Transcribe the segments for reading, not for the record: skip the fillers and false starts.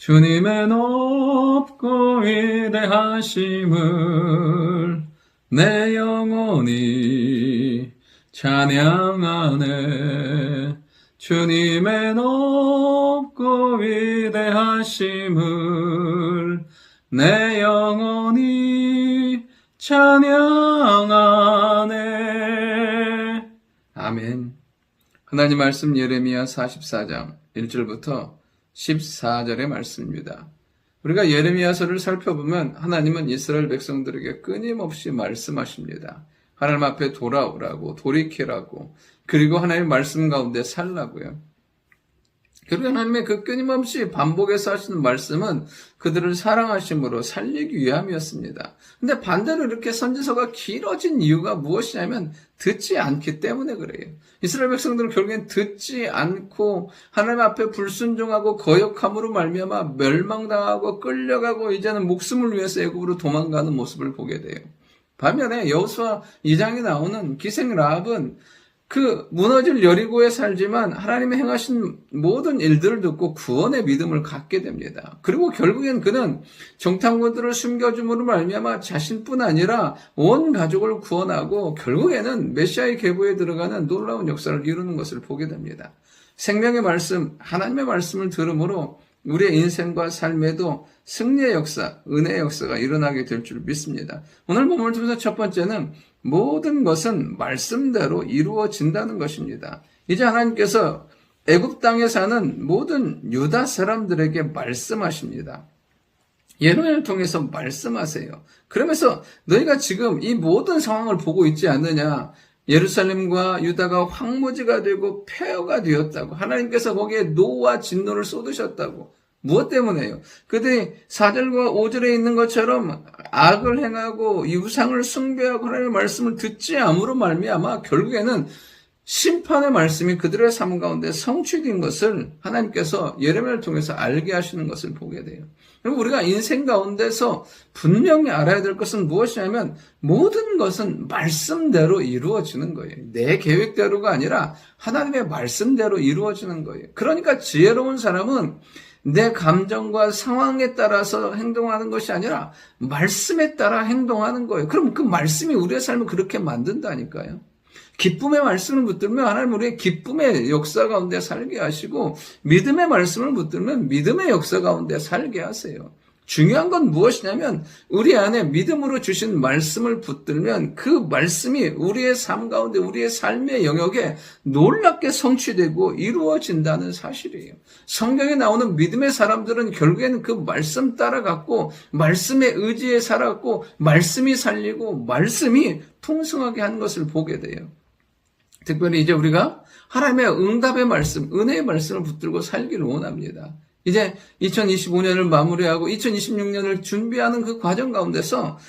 주님의 높고 위대하심을 내 영혼이 찬양하네. 주님의 높고 위대하심을 내 영혼이 찬양하네. 아멘. 하나님 말씀 예레미야 44장 1절부터 14절의 말씀입니다. 우리가 예레미야서를 살펴보면 하나님은 이스라엘 백성들에게 끊임없이 말씀하십니다. 하나님 앞에 돌아오라고, 돌이키라고, 그리고 하나님의 말씀 가운데 살라고요. 그리고 하나님의 그 끊임없이 반복해서 하시는 말씀은 그들을 사랑하심으로 살리기 위함이었습니다. 근데 반대로 이렇게 선지서가 길어진 이유가 무엇이냐면 듣지 않기 때문에 그래요. 이스라엘 백성들은 결국엔 듣지 않고 하나님 앞에 불순종하고 거역함으로 말미암아 멸망당하고 끌려가고 이제는 목숨을 위해서 애굽으로 도망가는 모습을 보게 돼요. 반면에 여호수아 2장에 나오는 기생 라합은 그 무너질 여리고에 살지만 하나님이 행하신 모든 일들을 듣고 구원의 믿음을 갖게 됩니다. 그리고 결국엔 그는 정탐꾼들을 숨겨줌으로 말미암아 자신뿐 아니라 온 가족을 구원하고 결국에는 메시아의 계보에 들어가는 놀라운 역사를 이루는 것을 보게 됩니다. 생명의 말씀, 하나님의 말씀을 들음으로 우리의 인생과 삶에도 승리의 역사, 은혜의 역사가 일어나게 될 줄 믿습니다. 오늘 본문을 통해서 첫 번째는 모든 것은 말씀대로 이루어진다는 것입니다. 이제 하나님께서 애굽 땅에 사는 모든 유다 사람들에게 말씀하십니다. 예레미야를 통해서 말씀하세요. 그러면서 너희가 지금 이 모든 상황을 보고 있지 않느냐? 예루살렘과 유다가 황무지가 되고 폐허가 되었다고. 하나님께서 거기에 노와 진노를 쏟으셨다고. 무엇 때문에요? 그들이 4절과 5절에 있는 것처럼 악을 행하고 유상을 숭배하고 하나님의 말씀을 듣지 않음으로 말미암아 결국에는 심판의 말씀이 그들의 삶 가운데 성취된 것을 하나님께서 예레미야를 통해서 알게 하시는 것을 보게 돼요. 그리고 우리가 인생 가운데서 분명히 알아야 될 것은 무엇이냐면 모든 것은 말씀대로 이루어지는 거예요. 내 계획대로가 아니라 하나님의 말씀대로 이루어지는 거예요. 그러니까 지혜로운 사람은 내 감정과 상황에 따라서 행동하는 것이 아니라 말씀에 따라 행동하는 거예요. 그럼 그 말씀이 우리의 삶을 그렇게 만든다니까요. 기쁨의 말씀을 붙들면 하나님 우리의 기쁨의 역사 가운데 살게 하시고 믿음의 말씀을 붙들면 믿음의 역사 가운데 살게 하세요. 중요한 건 무엇이냐면 우리 안에 믿음으로 주신 말씀을 붙들면 그 말씀이 우리의 삶 가운데 우리의 삶의 영역에 놀랍게 성취되고 이루어진다는 사실이에요. 성경에 나오는 믿음의 사람들은 결국에는 그 말씀 따라갔고 말씀에 의지해 살았고 말씀이 살리고 말씀이 풍성하게 한 것을 보게 돼요. 특별히 이제 우리가 하나님의 응답의 말씀, 은혜의 말씀을 붙들고 살기를 원합니다. 이제 2025년을 마무리하고 2026년을 준비하는 그 과정 가운데서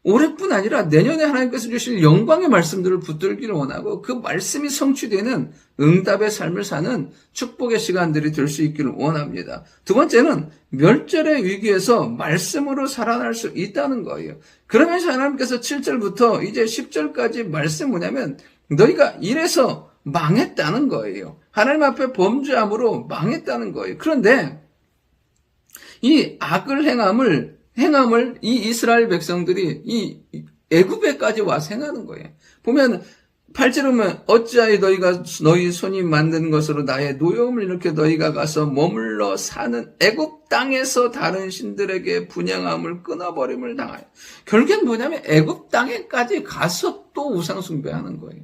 올해뿐 아니라 내년에 하나님께서 주실 영광의 말씀들을 붙들기를 원하고 그 말씀이 성취되는 응답의 삶을 사는 축복의 시간들이 될 수 있기를 원합니다. 두 번째는 멸절의 위기에서 말씀으로 살아날 수 있다는 거예요. 그러면서 하나님께서 7절부터 이제 10절까지 말씀 뭐냐면 너희가 이래서 망했다는 거예요. 하나님 앞에 범죄함으로 망했다는 거예요. 그런데 이 악을 행함을 이 이스라엘 백성들이 이 애굽에까지 와서 행하는 거예요. 보면 8절에 보면 어찌하여 너희가 너희 손이 만든 것으로 나의 노여움을 이렇게 너희가 가서 머물러 사는 애굽 땅에서 다른 신들에게 분향함을 끊어버림을 당하여. 결국엔 뭐냐면 애굽 땅에까지 가서 또 우상 숭배하는 거예요.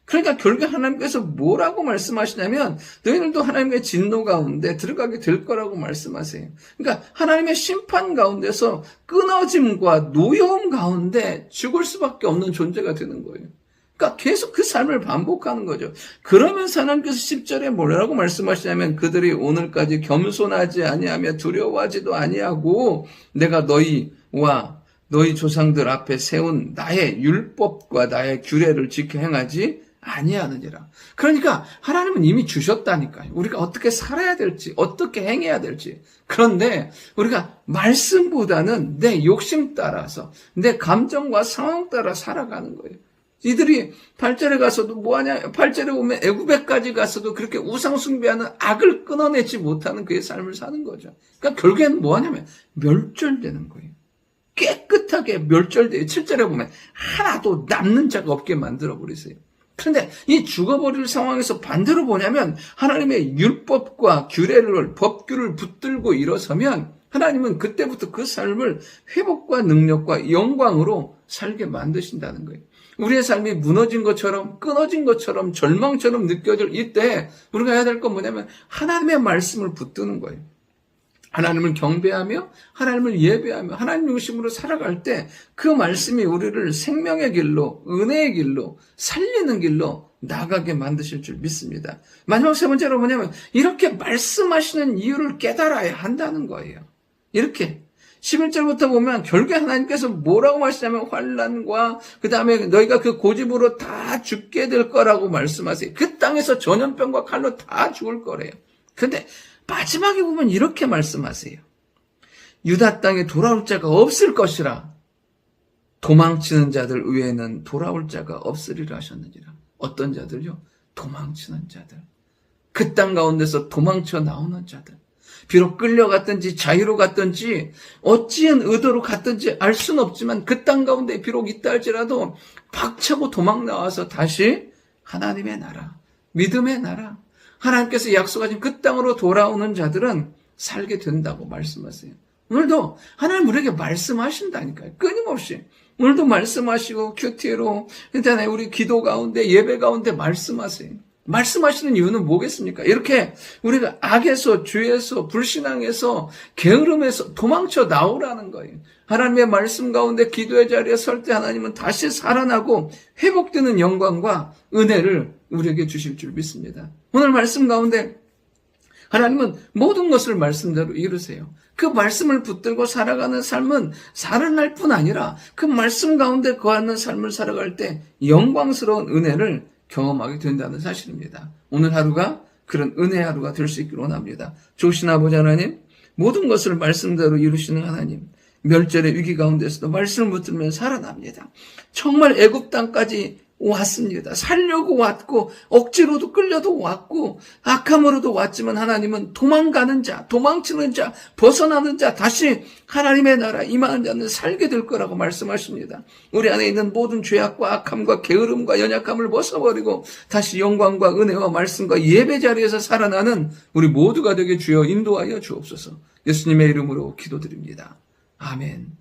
그러니까 결국 하나님께서 뭐라고 말씀하시냐면 너희들도 하나님의 진노 가운데 들어가게 될 거라고 말씀하세요. 그러니까 하나님의 심판 가운데서 끊어짐과 노여움 가운데 죽을 수밖에 없는 존재가 되는 거예요. 그러니까 계속 그 삶을 반복하는 거죠. 그러면서 하나님께서 10절에 뭐라고 말씀하시냐면 그들이 오늘까지 겸손하지 아니하며 두려워하지도 아니하고 내가 너희와 너희 조상들 앞에 세운 나의 율법과 나의 규례를 지켜 행하지 아니하느니라. 그러니까 하나님은 이미 주셨다니까요. 우리가 어떻게 살아야 될지, 어떻게 행해야 될지. 그런데 우리가 말씀보다는 내 욕심 따라서, 내 감정과 상황 따라 살아가는 거예요. 이들이 8절에 가서도 뭐하냐, 8절에 보면 애굽에까지 가서도 그렇게 우상 숭배하는 악을 끊어내지 못하는 그의 삶을 사는 거죠. 그러니까 결국에는 뭐하냐면 멸절되는 거예요. 깨끗하게 멸절돼요. 7절에 보면 하나도 남는 자가 없게 만들어버리세요. 그런데 이 죽어버릴 상황에서 반대로 보냐면 하나님의 율법과 규례를, 법규를 붙들고 일어서면 하나님은 그때부터 그 삶을 회복과 능력과 영광으로 살게 만드신다는 거예요. 우리의 삶이 무너진 것처럼, 끊어진 것처럼, 절망처럼 느껴질 이때 우리가 해야 될 건 뭐냐면 하나님의 말씀을 붙드는 거예요. 하나님을 경배하며 하나님을 예배하며 하나님 중심으로 살아갈 때 그 말씀이 우리를 생명의 길로, 은혜의 길로, 살리는 길로 나가게 만드실 줄 믿습니다. 마지막 세 번째로 뭐냐면 이렇게 말씀하시는 이유를 깨달아야 한다는 거예요. 이렇게 11절부터 보면 결국에 하나님께서 뭐라고 말씀하냐면 환난과 그 다음에 너희가 그 고집으로 다 죽게 될 거라고 말씀하세요. 그 땅에서 전염병과 칼로 다 죽을 거래요. 그런데 마지막에 보면 이렇게 말씀하세요. 유다 땅에 돌아올 자가 없을 것이라. 도망치는 자들 외에는 돌아올 자가 없으리라 하셨느니라. 어떤 자들요? 도망치는 자들. 그 땅 가운데서 도망쳐 나오는 자들. 비록 끌려갔든지 자유로 갔든지 어찌한 의도로 갔든지 알 수는 없지만 그 땅 가운데 비록 있다 할지라도 박차고 도망 나와서 다시 하나님의 나라, 믿음의 나라, 하나님께서 약속하신 그 땅으로 돌아오는 자들은 살게 된다고 말씀하세요. 오늘도 하나님 우리에게 말씀하신다니까요. 끊임없이. 오늘도 말씀하시고 큐티로 일단 우리 기도 가운데 예배 가운데 말씀하세요. 말씀하시는 이유는 뭐겠습니까? 이렇게 우리가 악에서, 죄에서, 불신앙에서, 게으름에서 도망쳐 나오라는 거예요. 하나님의 말씀 가운데 기도의 자리에 설 때 하나님은 다시 살아나고 회복되는 영광과 은혜를 우리에게 주실 줄 믿습니다. 오늘 말씀 가운데 하나님은 모든 것을 말씀대로 이루세요. 그 말씀을 붙들고 살아가는 삶은 살아날 뿐 아니라 그 말씀 가운데 거하는 삶을 살아갈 때 영광스러운 은혜를 경험하게 된다는 사실입니다. 오늘 하루가 그런 은혜의 하루가 될 수 있기를 원합니다. 좋으신 아버지 하나님, 모든 것을 말씀대로 이루시는 하나님, 멸절의 위기 가운데서도 말씀을 붙들면 살아납니다. 정말 애굽 땅까지 왔습니다. 살려고 왔고 억지로도 끌려도 왔고 악함으로도 왔지만 하나님은 도망가는 자, 도망치는 자, 벗어나는 자, 다시 하나님의 나라 임하는 자는 살게 될 거라고 말씀하십니다. 우리 안에 있는 모든 죄악과 악함과 게으름과 연약함을 벗어버리고 다시 영광과 은혜와 말씀과 예배 자리에서 살아나는 우리 모두가 되게 주여 인도하여 주옵소서. 예수님의 이름으로 기도드립니다. 아멘.